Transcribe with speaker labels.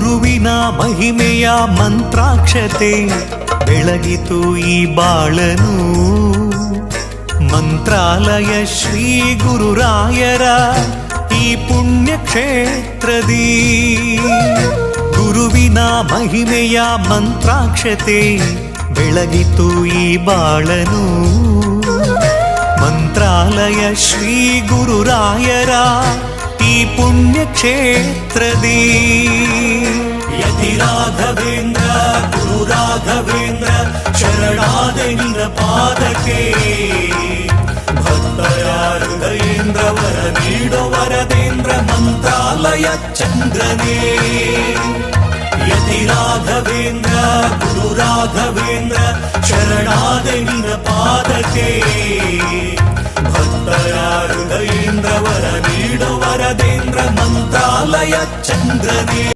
Speaker 1: ಗುರುವಿನ ಮಹಿಮೆಯ ಮಂತ್ರಾಕ್ಷತೆ ಬೆಳಗಿತು ಈ ಬಾಳನು. ಮಂತ್ರಾಲಯ ಶ್ರೀ ಗುರುರಾಯರ ಈ ಪುಣ್ಯ ಕ್ಷೇತ್ರದಿ ಗುರುವಿನ ಮಹಿಮೆಯ ಮಂತ್ರಾಕ್ಷತೆ ಬೆಳಗಿತು ಈ ಬಾಳನು. ಮಂತ್ರಾಲಯ ಶ್ರೀ ಗುರುರಾಯರ ಈ ಪುಣ್ಯ ಕ್ಷೇತ್ರದಿ ಯತಿ ರಾಘವೇಂದ್ರ ಗುರು ರಾಘವೇಂದ್ರ ಶರಣಾದ ನಿನ್ನ ಪಾದಕ್ಕೆ. ಭಕ್ತರ ಹೃದಯೇಂದ್ರ ವರ ನೀಡೋ ವರದೇಂದ್ರ ಮಂತ್ರಾಲಯ ಚಂದ್ರನೇ. ಯತಿ ರಾಘವೇಂದ್ರ ಗುರು ರಾಘವೇಂದ್ರ ಶರಣಾದ ನಿನ್ನ ಪಾದಕ್ಕೆ. ಭಕ್ತರ ಹೃದಯೇಂದ್ರ ವರ ನೀಡೋ ವರದೇಂದ್ರ ಮಂತ್ರಾಲಯ ಚಂದ್ರನೇ.